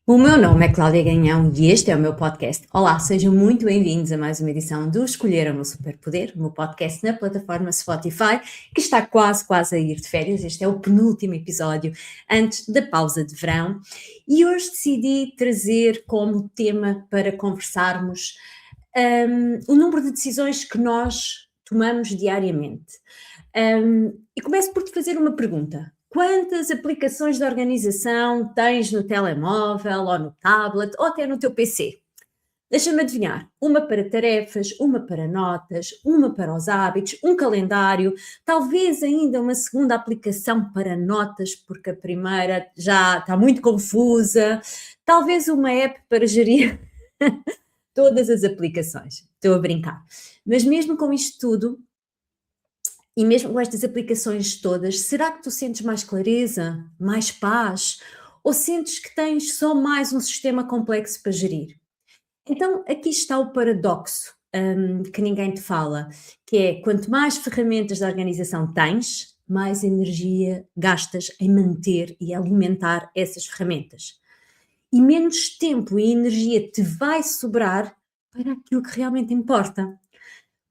O meu nome é Cláudia Ganhão e este é o meu podcast. Olá, sejam muito bem-vindos a mais uma edição do Escolher o Meu Superpoder, o meu podcast na plataforma Spotify, que está quase a ir de férias. Este é o penúltimo episódio antes da pausa de verão e hoje decidi trazer como tema para conversarmos o número de decisões que nós tomamos diariamente. E começo por te fazer uma pergunta. Quantas aplicações de organização tens no telemóvel, ou no tablet, ou até no teu PC? Deixa-me adivinhar. Uma para tarefas, uma para notas, uma para os hábitos, um calendário, talvez ainda uma segunda aplicação para notas, porque a primeira já está muito confusa, talvez uma app para gerir todas as aplicações. Estou a brincar. Mas mesmo com isto tudo, e mesmo com estas aplicações todas, será que tu sentes mais clareza, mais paz? Ou sentes que tens só mais um sistema complexo para gerir? Então, aqui está o paradoxo, que ninguém te fala, que é quanto mais ferramentas de organização tens, mais energia gastas em manter e alimentar essas ferramentas. E menos tempo e energia te vai sobrar para aquilo que realmente importa.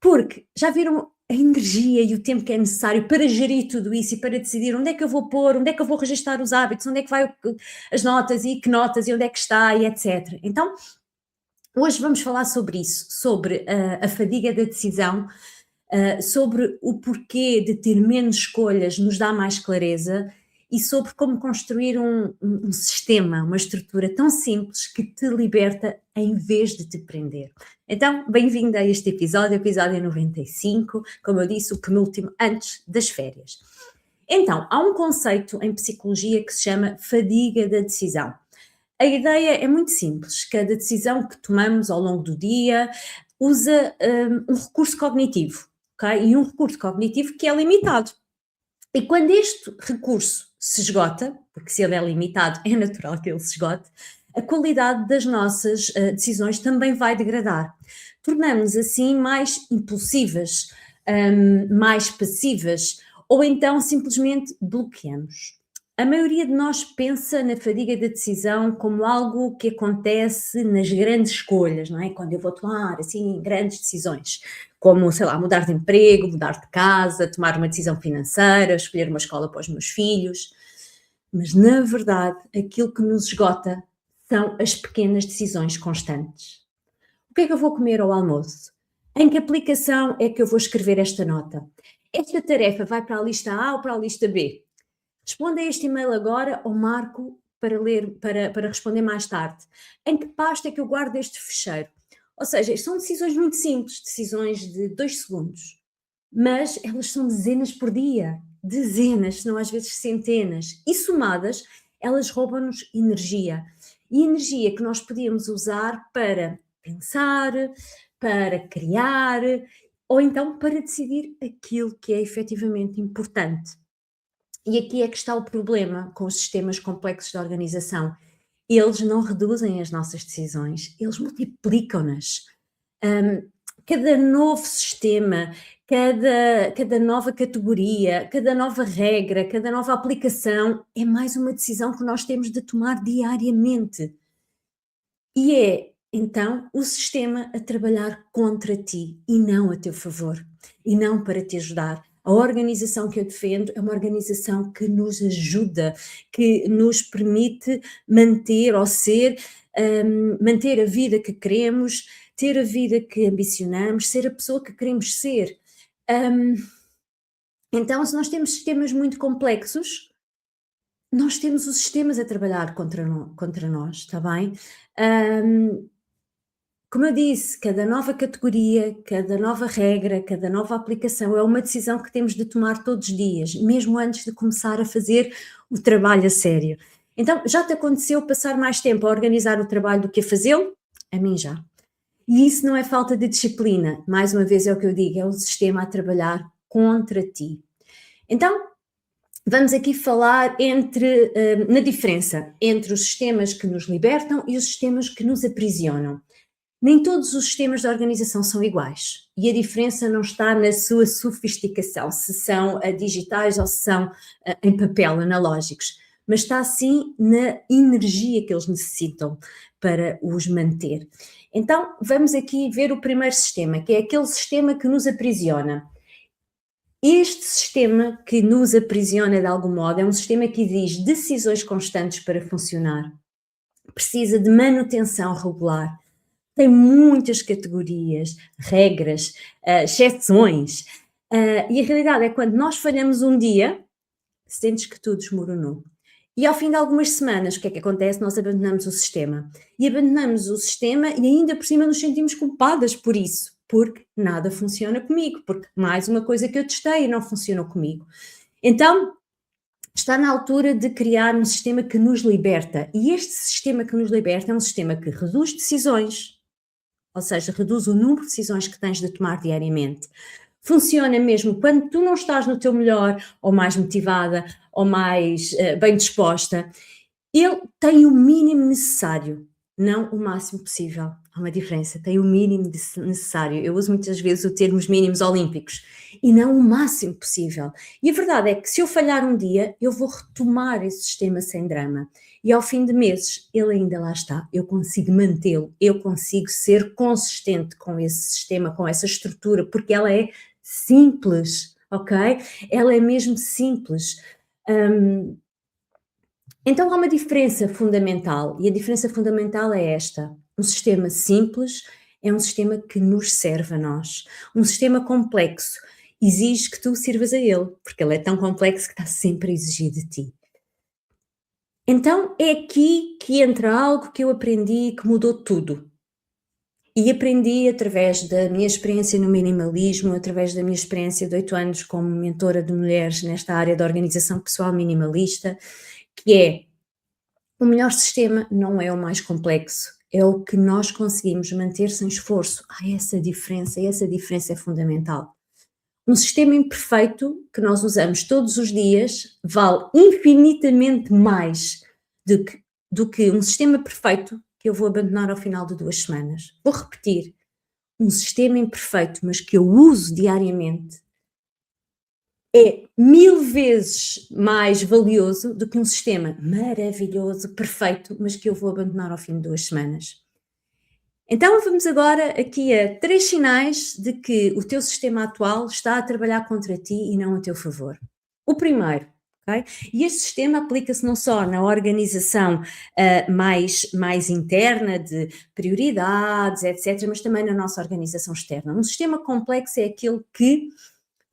Porque já viram a energia e o tempo que é necessário para gerir tudo isso e para decidir onde é que eu vou pôr, onde é que eu vou registar os hábitos, onde é que vai as notas e que notas e onde é que está e etc. Então, hoje vamos falar sobre isso, sobre a fadiga da decisão, sobre o porquê de ter menos escolhas nos dá mais clareza e sobre como construir um sistema, uma estrutura tão simples que te liberta em vez de te prender. Então, bem-vindo a este episódio 95, como eu disse, o penúltimo antes das férias. Então, há um conceito em psicologia que se chama fadiga da decisão. A ideia é muito simples, cada decisão que tomamos ao longo do dia usa um recurso cognitivo, ok? E um recurso cognitivo que é limitado. E quando este recurso se esgota, porque se ele é limitado é natural que ele se esgote, a qualidade das nossas decisões também vai degradar. Tornamos-nos assim mais impulsivas, mais passivas, ou então simplesmente bloqueamos. A maioria de nós pensa na fadiga da decisão como algo que acontece nas grandes escolhas, não é? Quando eu vou tomar, assim, grandes decisões, como, sei lá, mudar de emprego, mudar de casa, tomar uma decisão financeira, escolher uma escola para os meus filhos. Mas, na verdade, aquilo que nos esgota são as pequenas decisões constantes. O que é que eu vou comer ao almoço? Em que aplicação é que eu vou escrever esta nota? Esta tarefa vai para a lista A ou para a lista B? Responda a este e-mail agora ou marco para ler, para responder mais tarde. Em que pasta é que eu guardo este fecheiro? Ou seja, são decisões muito simples, decisões de 2 segundos, mas elas são dezenas por dia, dezenas, se não às vezes centenas, e somadas, elas roubam-nos energia. E energia que nós podíamos usar para pensar, para criar, ou então para decidir aquilo que é efetivamente importante. E aqui é que está o problema com os sistemas complexos de organização. Eles não reduzem as nossas decisões, eles multiplicam-nas. Cada novo sistema, cada nova categoria, cada nova regra, cada nova aplicação é mais uma decisão que nós temos de tomar diariamente. E é, então, o sistema a trabalhar contra ti e não a teu favor, e não para te ajudar. A organização que eu defendo é uma organização que nos ajuda, que nos permite manter ou ser, manter a vida que queremos, ter a vida que ambicionamos, ser a pessoa que queremos ser. Hum, então, se nós temos sistemas muito complexos, nós temos os sistemas a trabalhar contra nós, está bem? Hum, Como eu disse, cada nova categoria, cada nova regra, cada nova aplicação é uma decisão que temos de tomar todos os dias, mesmo antes de começar a fazer o trabalho a sério. Então, já te aconteceu passar mais tempo a organizar o trabalho do que a fazê-lo? A mim já. E isso não é falta de disciplina, mais uma vez é o que eu digo, é o sistema a trabalhar contra ti. Então, vamos aqui falar na diferença entre os sistemas que nos libertam e os sistemas que nos aprisionam. Nem todos os sistemas de organização são iguais e a diferença não está na sua sofisticação, se são digitais ou se são em papel, analógicos. mas está sim na energia que eles necessitam para os manter. Então, vamos aqui ver o primeiro sistema, que é aquele sistema que nos aprisiona. Este sistema que nos aprisiona de algum modo é um sistema que exige decisões constantes para funcionar. Precisa de manutenção regular. Tem muitas categorias, regras, exceções. E a realidade é que quando nós falhamos um dia, sentes que tudo desmoronou. E ao fim de algumas semanas, o que é que acontece? Nós abandonamos o sistema. E abandonamos o sistema e ainda por cima nos sentimos culpadas por isso, porque nada funciona comigo, porque mais uma coisa que eu testei e não funcionou comigo. Então, está na altura de criar um sistema que nos liberta. E este sistema que nos liberta é um sistema que reduz decisões, ou seja, reduz o número de decisões que tens de tomar diariamente. Funciona mesmo quando tu não estás no teu melhor, ou mais motivada, ou mais bem disposta. Ele tem o mínimo necessário, não o máximo possível. Há uma diferença, tem o mínimo necessário. Eu uso muitas vezes o termo os mínimos olímpicos e não o máximo possível. E a verdade é que se eu falhar um dia, eu vou retomar esse sistema sem drama. E ao fim de meses, ele ainda lá está. Eu consigo mantê-lo, eu consigo ser consistente com esse sistema, com essa estrutura, porque ela é simples, ok? Ela é mesmo simples. Então há uma diferença fundamental, e a diferença fundamental é esta: um sistema simples é um sistema que nos serve a nós. Um sistema complexo exige que tu sirvas a ele, porque ele é tão complexo que está sempre a exigir de ti. Então é aqui que entra algo que eu aprendi que mudou tudo. E aprendi através da minha experiência no minimalismo, através da minha experiência de 8 anos como mentora de mulheres nesta área da organização pessoal minimalista, que é: o melhor sistema não é o mais complexo, é o que nós conseguimos manter sem esforço. Há essa diferença, e essa diferença é fundamental. Um sistema imperfeito que nós usamos todos os dias vale infinitamente mais do que um sistema perfeito que eu vou abandonar ao final de 2 semanas. Vou repetir: um sistema imperfeito, mas que eu uso diariamente, é 1000 vezes mais valioso do que um sistema maravilhoso, perfeito, mas que eu vou abandonar ao fim de 2 semanas. Então vamos agora aqui a 3 sinais de que o teu sistema atual está a trabalhar contra ti e não a teu favor. O primeiro, ok? E este sistema aplica-se não só na organização mais interna de prioridades, etc., mas também na nossa organização externa. Um sistema complexo é aquele que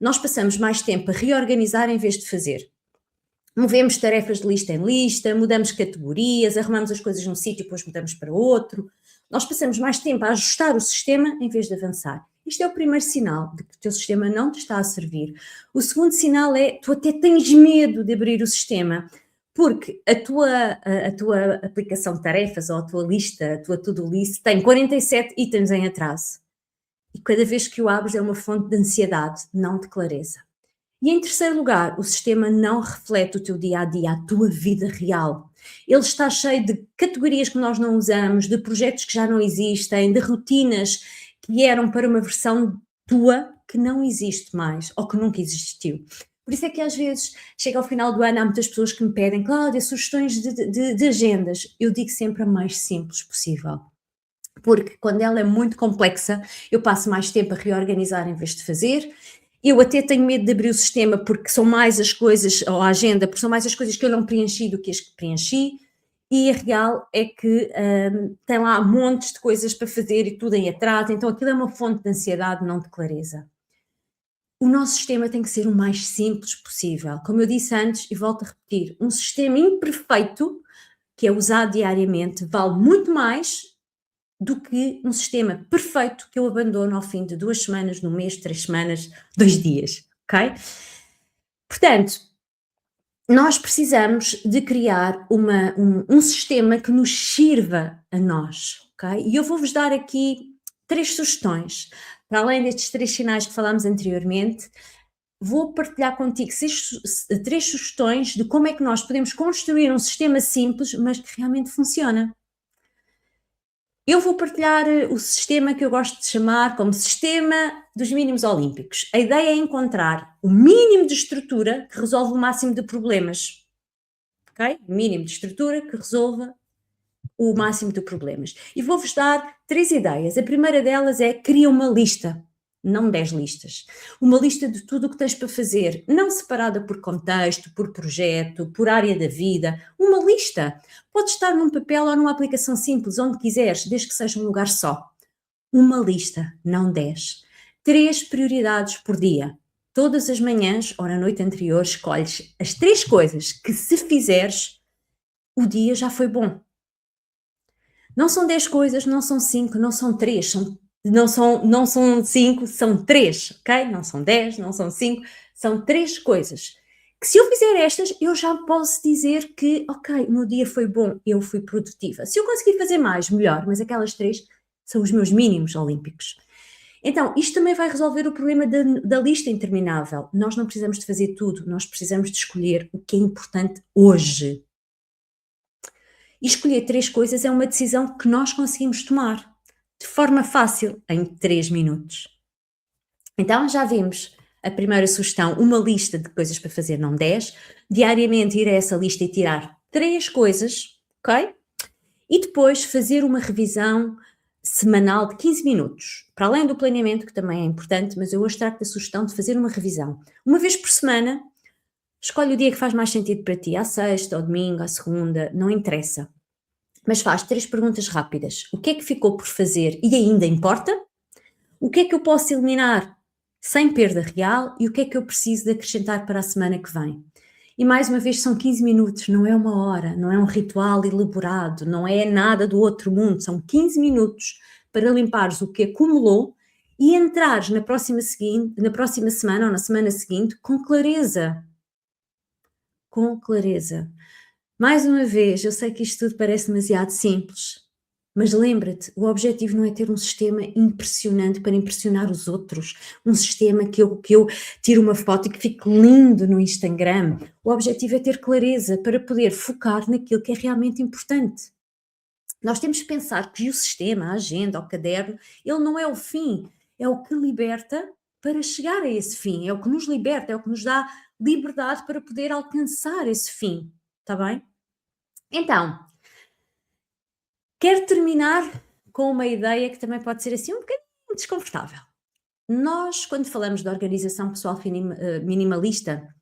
nós passamos mais tempo a reorganizar em vez de fazer. Movemos tarefas de lista em lista, mudamos categorias, arrumamos as coisas num sítio e depois mudamos para outro. Nós passamos mais tempo a ajustar o sistema em vez de avançar. Isto é o primeiro sinal de que o teu sistema não te está a servir. O segundo sinal é: tu até tens medo de abrir o sistema, porque a tua aplicação de tarefas ou a tua lista, a tua to-do list, tem 47 itens em atraso. E cada vez que o abres é uma fonte de ansiedade, não de clareza. E em terceiro lugar, o sistema não reflete o teu dia-a-dia, a tua vida real. Ele está cheio de categorias que nós não usamos, de projetos que já não existem, de rotinas que eram para uma versão tua que não existe mais, ou que nunca existiu. Por isso é que às vezes, chega ao final do ano, há muitas pessoas que me pedem: Cláudia, sugestões de agendas. Eu digo sempre a mais simples possível. Porque quando ela é muito complexa, eu passo mais tempo a reorganizar em vez de fazer. Eu até tenho medo de abrir o sistema porque são mais as coisas, ou a agenda, porque são mais as coisas que eu não preenchi do que as que preenchi. E a real é que tem lá montes de coisas para fazer e tudo em atraso, então aquilo é uma fonte de ansiedade, não de clareza. O nosso sistema tem que ser o mais simples possível. Como eu disse antes, e volto a repetir, um sistema imperfeito, que é usado diariamente, vale muito mais do que um sistema perfeito que eu abandono ao fim de 2 semanas, num mês, 3 semanas, 2 dias, ok? Portanto, nós precisamos de criar um sistema que nos sirva a nós, ok? E eu vou-vos dar aqui 3 sugestões. Para além destes 3 sinais que falámos anteriormente, vou partilhar contigo 3 sugestões de como é que nós podemos construir um sistema simples, mas que realmente funciona. Eu vou partilhar o sistema que eu gosto de chamar como sistema dos mínimos olímpicos. A ideia é encontrar o mínimo de estrutura que resolve o máximo de problemas. ok? Mínimo de estrutura que resolva o máximo de problemas. E vou-vos dar 3 ideias. A primeira delas é: cria uma lista, não 10 listas. Uma lista de tudo o que tens para fazer, não separada por contexto, por projeto, por área da vida. Uma lista. Pode estar num papel ou numa aplicação simples, onde quiseres, desde que seja um lugar só. Uma lista, não 10. 3 prioridades por dia. Todas as manhãs ou na noite anterior escolhes as 3 coisas que, se fizeres, o dia já foi bom. Não são 10 coisas, não são 5, não são 3, não são 5, são 3, ok? Não são 10, não são 5, são 3 coisas. Que se eu fizer estas, eu já posso dizer que, ok, o meu dia foi bom, eu fui produtiva. Se eu conseguir fazer mais, melhor, mas aquelas 3 são os meus mínimos olímpicos. Então, isto também vai resolver o problema da lista interminável. Nós não precisamos de fazer tudo, nós precisamos de escolher o que é importante hoje. E escolher 3 coisas é uma decisão que nós conseguimos tomar de forma fácil, em 3 minutos. Então, já vimos a primeira sugestão, uma lista de coisas para fazer, não 10. Diariamente ir a essa lista e tirar 3 coisas, ok? E depois fazer uma revisão semanal de 15 minutos. Para além do planeamento, que também é importante, mas eu hoje trago-te a sugestão de fazer uma revisão. Uma vez por semana, escolhe o dia que faz mais sentido para ti, à sexta, ao domingo, à segunda, não interessa. Mas faz 3 perguntas rápidas. O que é que ficou por fazer e ainda importa? O que é que eu posso eliminar sem perda real? E o que é que eu preciso de acrescentar para a semana que vem? E mais uma vez, são 15 minutos, não é uma hora, não é um ritual elaborado, não é nada do outro mundo, são 15 minutos para limpares o que acumulou e entrares na próxima semana ou na semana seguinte com clareza. Com clareza. Mais uma vez, eu sei que isto tudo parece demasiado simples, mas lembra-te, o objetivo não é ter um sistema impressionante para impressionar os outros, um sistema que eu tiro uma foto e que fique lindo no Instagram. O objetivo é ter clareza para poder focar naquilo que é realmente importante. Nós temos que pensar que o sistema, a agenda, o caderno, ele não é o fim, é o que liberta para chegar a esse fim, é o que nos liberta, é o que nos dá liberdade para poder alcançar esse fim, está bem? Então, quero terminar com uma ideia que também pode ser assim um bocadinho desconfortável. Nós, quando falamos de organização pessoal minimalista,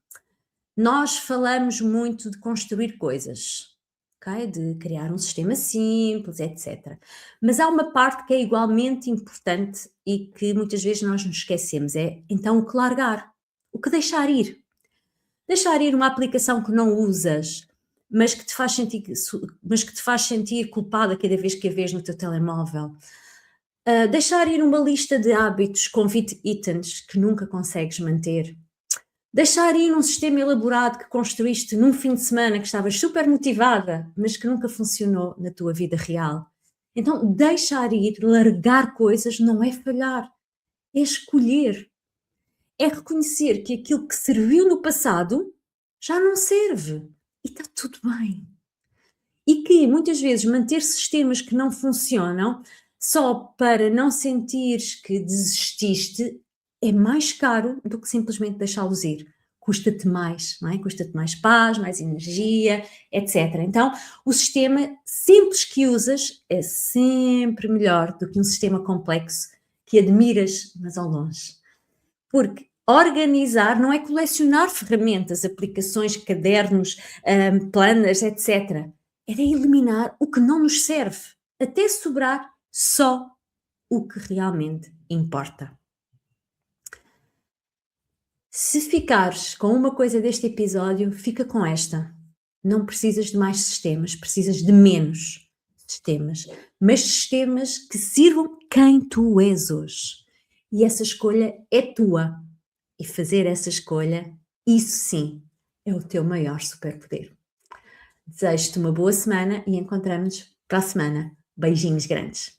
nós falamos muito de construir coisas, ok? De criar um sistema simples, etc. Mas há uma parte que é igualmente importante e que muitas vezes nós nos esquecemos, é então o que largar, o que deixar ir. Deixar ir uma aplicação que não usas, mas que te faz sentir culpada cada vez que a vês no teu telemóvel. Deixar ir uma lista de hábitos com 20 itens que nunca consegues manter. Deixar ir um sistema elaborado que construíste num fim de semana que estavas super motivada, mas que nunca funcionou na tua vida real. Então, deixar ir, largar coisas não é falhar, é escolher. É reconhecer que aquilo que serviu no passado já não serve e está tudo bem. E que muitas vezes manter sistemas que não funcionam só para não sentires que desististe é mais caro do que simplesmente deixá-los ir. Custa-te mais, não é? Custa-te mais paz, mais energia, etc. Então, o sistema simples que usas é sempre melhor do que um sistema complexo que admiras, mas ao longe. Porque organizar não é colecionar ferramentas, aplicações, cadernos, planners, etc. Era eliminar o que não nos serve, até sobrar só o que realmente importa. Se ficares com uma coisa deste episódio, fica com esta. Não precisas de mais sistemas, precisas de menos sistemas, mas sistemas que sirvam quem tu és hoje. E essa escolha é tua. E fazer essa escolha, isso sim, é o teu maior superpoder. Desejo-te uma boa semana e encontramos-nos para a semana. Beijinhos grandes.